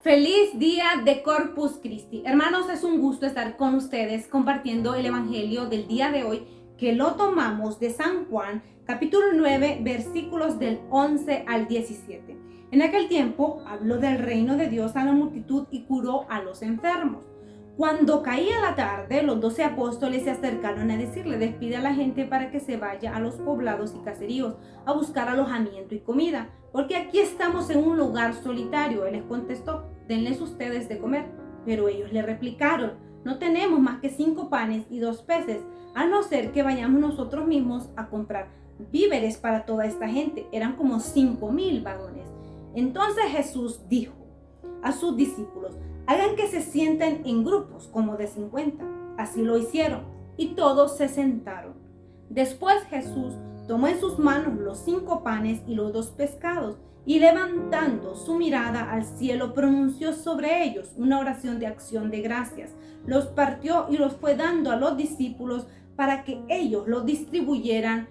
Feliz día de Corpus Christi. Hermanos, es un gusto estar con ustedes compartiendo el evangelio del día de hoy, que lo tomamos de San Juan, capítulo 9, versículos del 11 al 17. En aquel tiempo habló del reino de Dios a la multitud y curó a los enfermos. Cuando caía la tarde, los 12 apóstoles se acercaron a decirle: despide a la gente para que se vaya a los poblados y caseríos a buscar alojamiento y comida, porque aquí estamos en un lugar solitario. Él les contestó: denles ustedes de comer. Pero ellos le replicaron: no tenemos más que 5 panes y 2 peces, a no ser que vayamos nosotros mismos a comprar víveres para toda esta gente. Eran como 5,000 varones. Entonces Jesús dijo a sus discípulos: hagan que se sienten en grupos como de 50. Así lo hicieron y todos se sentaron. Después Jesús tomó en sus manos los 5 panes y los 2 pescados y, levantando su mirada al cielo, pronunció sobre ellos una oración de acción de gracias. Los partió y los fue dando a los discípulos para que ellos los distribuyeran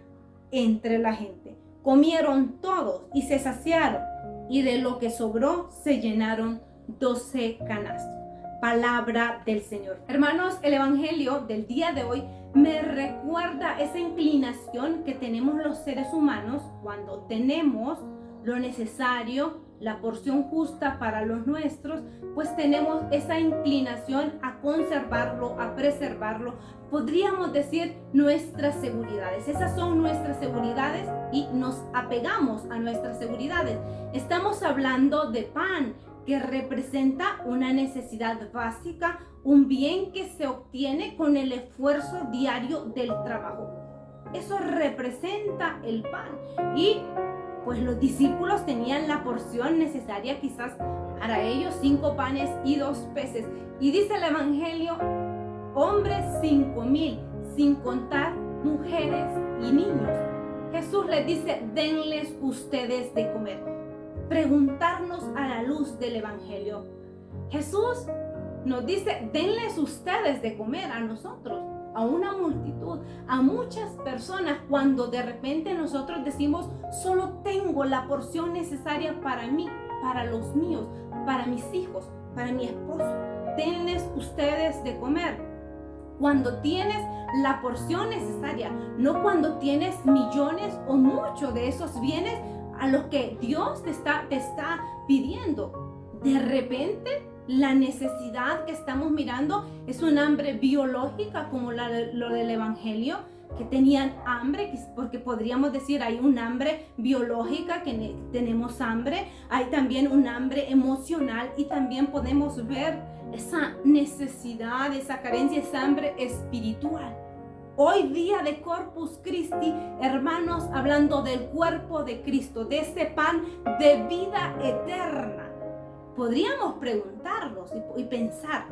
entre la gente. Comieron todos y se saciaron, y de lo que sobró se llenaron 12 canastos. Palabra del Señor. Hermanos, el evangelio del día de hoy me recuerda esa inclinación que tenemos los seres humanos cuando tenemos lo necesario, la porción justa para los nuestros, pues tenemos esa inclinación a conservarlo, a preservarlo. Podríamos decir nuestras seguridades. Esas son nuestras seguridades y nos apegamos a nuestras seguridades. Estamos hablando de pan, que representa una necesidad básica, un bien que se obtiene con el esfuerzo diario del trabajo. Eso representa el pan. Y pues los discípulos tenían la porción necesaria quizás para ellos, 5 panes y 2 peces. Y dice el evangelio, hombres 5,000, sin contar mujeres y niños. Jesús les dice: denles ustedes de comer. Preguntarnos a la luz del evangelio. Jesús nos dice: denles ustedes de comer a nosotros, a una multitud, a muchas personas, cuando de repente nosotros decimos: solo tengo la porción necesaria para mí, para los míos, para mis hijos, para mi esposo. Denles ustedes de comer. Cuando tienes la porción necesaria, no cuando tienes millones o mucho de esos bienes a los que Dios te está pidiendo. De repente la necesidad que estamos mirando es un hambre biológica, como lo del evangelio, que tenían hambre, porque podríamos decir hay un hambre biológica, que tenemos hambre, hay también un hambre emocional, y también podemos ver esa necesidad, esa carencia, esa hambre espiritual. Hoy día de Corpus Christi, hermanos, hablando del cuerpo de Cristo, de ese pan de vida eterna, podríamos preguntarnos y pensar,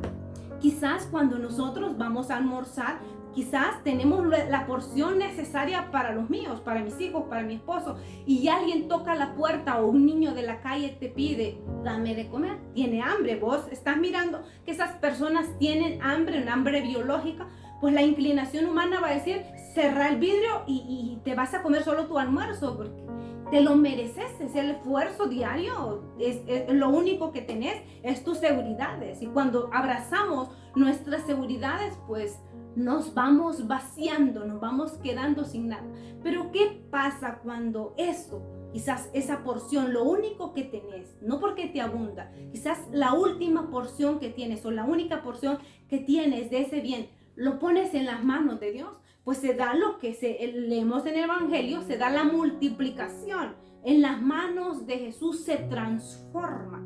quizás cuando nosotros vamos a almorzar, quizás tenemos la porción necesaria para los míos, para mis hijos, para mi esposo, y alguien toca la puerta o un niño de la calle te pide: dame de comer. Tiene hambre. Vos estás mirando que esas personas tienen hambre, un hambre biológica. Pues la inclinación humana va a decir: cerra el vidrio y te vas a comer solo tu almuerzo, porque te lo mereces, es el esfuerzo diario, es lo único que tenés, es tus seguridades. Y cuando abrazamos nuestras seguridades, pues nos vamos vaciando, nos vamos quedando sin nada. Pero ¿qué pasa cuando eso, quizás esa porción, lo único que tenés, no porque te abunda, quizás la última porción que tienes o la única porción que tienes de ese bien, lo pones en las manos de Dios? Pues se da lo que leemos en el evangelio, se da la multiplicación. En las manos de Jesús se transforma.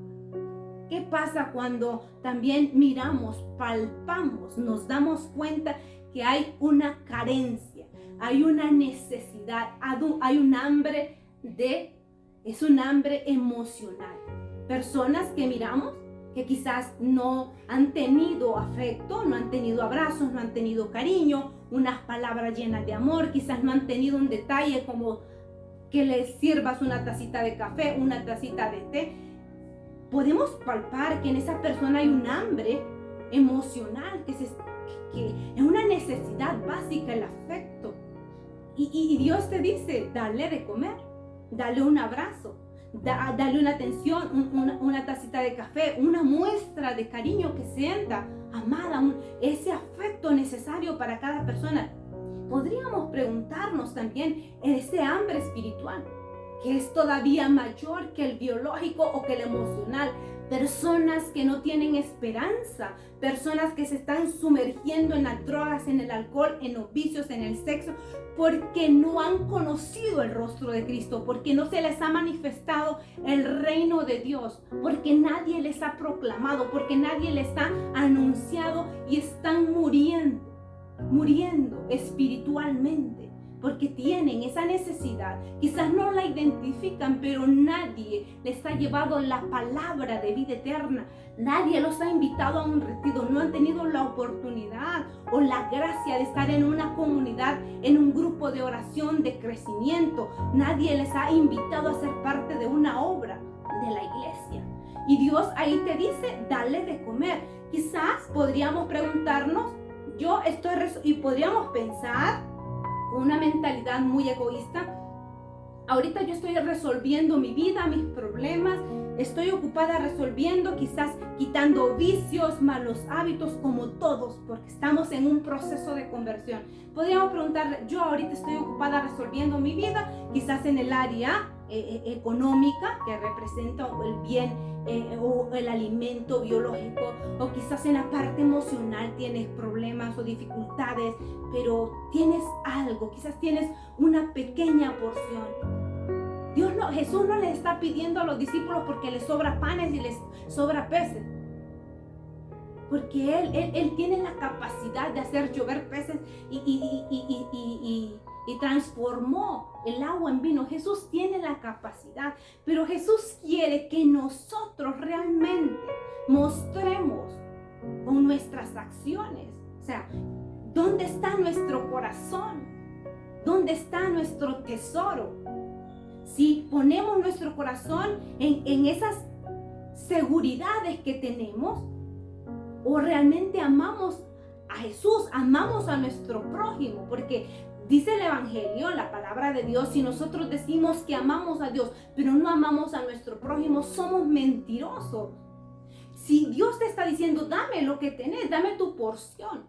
¿Qué pasa cuando también miramos, palpamos, nos damos cuenta que hay una carencia, hay una necesidad, hay un hambre es un hambre emocional? Personas que miramos que quizás no han tenido afecto, no han tenido abrazos, no han tenido cariño, unas palabras llenas de amor, quizás no han tenido un detalle como que les sirvas una tacita de café, una tacita de té. Podemos palpar que en esa persona hay un hambre emocional, que es una necesidad básica, el afecto. Y Dios te dice: dale de comer, dale un abrazo, darle una atención, una tacita de café, una muestra de cariño que sienta amada, ese afecto necesario para cada persona. Podríamos preguntarnos también ese hambre espiritual, que es todavía mayor que el biológico o que el emocional. Personas que no tienen esperanza, personas que se están sumergiendo en las drogas, en el alcohol, en los vicios, en el sexo, porque no han conocido el rostro de Cristo, porque no se les ha manifestado el reino de Dios, porque nadie les ha proclamado, porque nadie les ha anunciado y están muriendo espiritualmente, porque tienen esa necesidad. Quizás no la identifican, pero nadie les ha llevado la palabra de vida eterna. Nadie los ha invitado a un retiro, no han tenido la oportunidad o la gracia de estar en una comunidad, en un grupo de oración, de crecimiento. Nadie les ha invitado a ser parte de una obra de la iglesia. Y Dios ahí te dice, dale de comer. Quizás podríamos preguntarnos, y podríamos pensar con una mentalidad muy egoísta, ahorita yo estoy resolviendo mi vida, mis problemas, estoy ocupada resolviendo, quizás quitando vicios, malos hábitos, como todos, porque estamos en un proceso de conversión. Podríamos preguntarle, yo ahorita estoy ocupada resolviendo mi vida, quizás en el área económica, que representa el bien o el alimento biológico, o quizás en la parte emocional tienes problemas o dificultades, pero tienes algo, quizás tienes una pequeña porción. Jesús no les está pidiendo a los discípulos porque les sobra panes y les sobra peces, porque Él tiene la capacidad de hacer llover peces y transformó el agua en vino. Jesús tiene la capacidad, pero Jesús quiere que nosotros realmente mostremos con nuestras acciones, o sea, ¿dónde está nuestro corazón? ¿Dónde está nuestro tesoro? Si ponemos nuestro corazón en esas seguridades que tenemos, o realmente amamos a Jesús, amamos a nuestro prójimo, porque dice el Evangelio, la palabra de Dios, si nosotros decimos que amamos a Dios, pero no amamos a nuestro prójimo, somos mentirosos. Si Dios te está diciendo, dame lo que tenés, dame tu porción,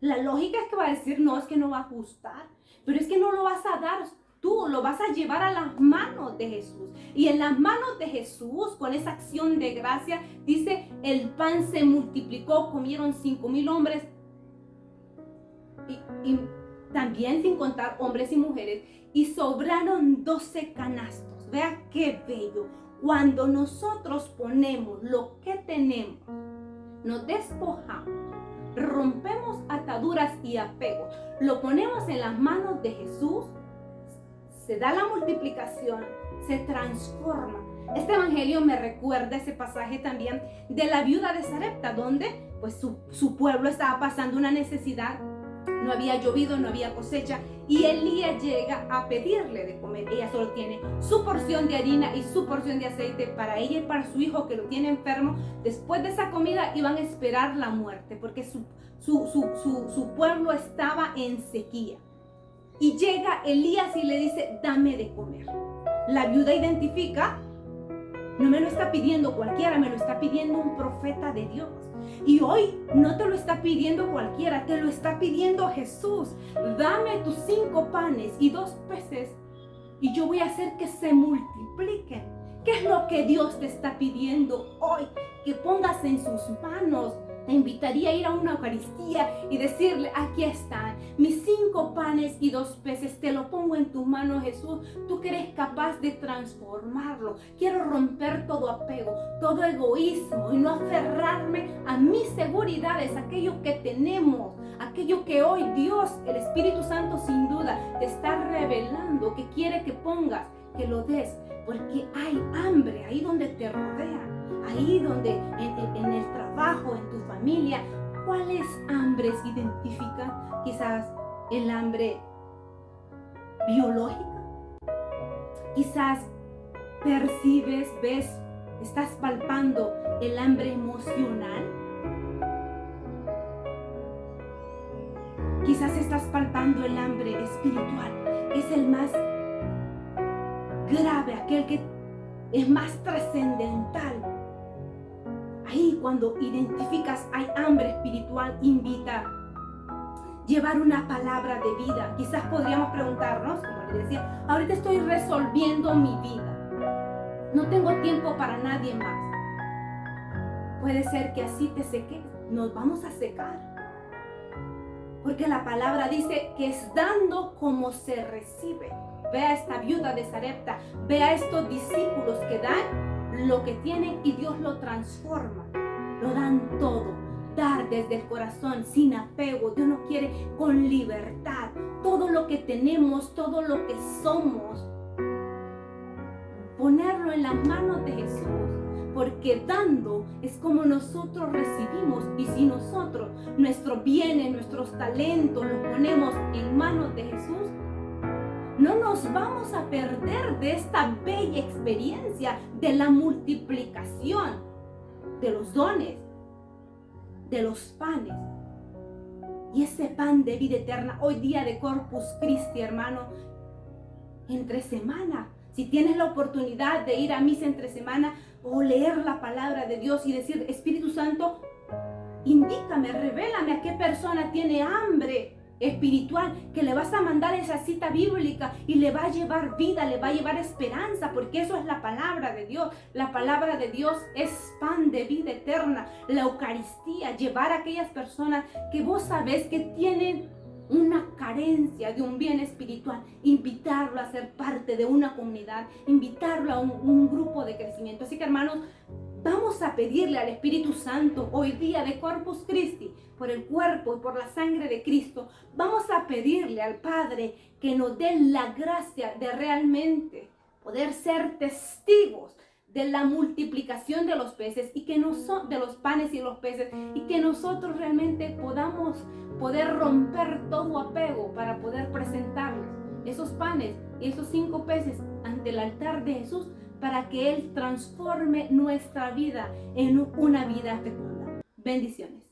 la lógica es que va a decir, no, es que no va a gustar, pero es que no lo vas a dar tú, lo vas a llevar a las manos de Jesús. Y en las manos de Jesús, con esa acción de gracia, dice, el pan se multiplicó, comieron 5,000 hombres, y también sin contar hombres y mujeres, y sobraron 12 canastos. Vea qué bello. Cuando nosotros ponemos lo que tenemos, nos despojamos, rompemos ataduras y apegos, lo ponemos en las manos de Jesús, se da la multiplicación, se transforma. Este evangelio me recuerda ese pasaje también de la viuda de Sarepta, donde pues su pueblo estaba pasando una necesidad. No había llovido, no había cosecha, y Elías llega a pedirle de comer. Ella solo tiene su porción de harina y su porción de aceite para ella y para su hijo que lo tiene enfermo. Después de esa comida iban a esperar la muerte, porque su pueblo estaba en sequía. Y llega Elías y le dice, dame de comer. La viuda identifica, no me lo está pidiendo cualquiera, me lo está pidiendo un profeta de Dios. Y hoy no te lo está pidiendo cualquiera, te lo está pidiendo Jesús. Dame tus 5 panes y 2 peces y yo voy a hacer que se multipliquen. ¿Qué es lo que Dios te está pidiendo hoy? Que pongas en sus manos. Te invitaría a ir a una Eucaristía y decirle, aquí están mis 5 panes y 2 peces, te lo pongo en tus manos, Jesús. Tú que eres capaz de transformarlo. Quiero romper todo apego, todo egoísmo y no aferrarme a mis seguridades, aquello que tenemos, aquello que hoy Dios, el Espíritu Santo sin duda, te está revelando, que quiere que pongas, que lo des, porque hay hambre ahí donde te rodean. Ahí donde, en el trabajo, en tu familia, ¿cuáles hambres identifican? Quizás el hambre biológica. Quizás percibes, ves, estás palpando el hambre emocional. Quizás estás palpando el hambre espiritual. Es el más grave, aquel que es más trascendental. Ahí cuando identificas hay hambre espiritual, invita a llevar una palabra de vida. Quizás podríamos preguntarnos, como les decía, ahorita estoy resolviendo mi vida. No tengo tiempo para nadie más. Puede ser que así te seques, nos vamos a secar. Porque la palabra dice que es dando como se recibe. Ve a esta viuda de Sarepta, ve a estos discípulos que dan lo que tienen y Dios lo transforma. Lo dan todo, dar desde el corazón, sin apego. Dios nos quiere con libertad. Todo lo que tenemos, todo lo que somos, ponerlo en las manos de Jesús. Porque dando es como nosotros recibimos, y si nosotros nuestros bienes, nuestros talentos los ponemos en manos de Jesús, no nos vamos a perder de esta bella experiencia de la multiplicación de los dones, de los panes. Y ese pan de vida eterna, hoy día de Corpus Christi, hermano, entre semana, si tienes la oportunidad de ir a misa entre semana o leer la palabra de Dios y decir, Espíritu Santo, indícame, revélame a qué persona tiene hambre espiritual, que le vas a mandar esa cita bíblica y le va a llevar vida, le va a llevar esperanza, porque eso es la palabra de Dios. La palabra de Dios es pan de vida eterna. La Eucaristía, llevar a aquellas personas que vos sabés que tienen una carencia de un bien espiritual, invitarlo a ser parte de una comunidad, invitarlo a un grupo de crecimiento. Así que, hermanos, vamos a pedirle al Espíritu Santo hoy día de Corpus Christi, por el cuerpo y por la sangre de Cristo, vamos a pedirle al Padre que nos dé la gracia de realmente poder ser testigos de la multiplicación de los peces y que de los panes y los peces, y que nosotros realmente podamos poder romper todo apego para poder presentarles esos panes y esos 5 peces ante el altar de Jesús, para que Él transforme nuestra vida en una vida fecunda. Bendiciones.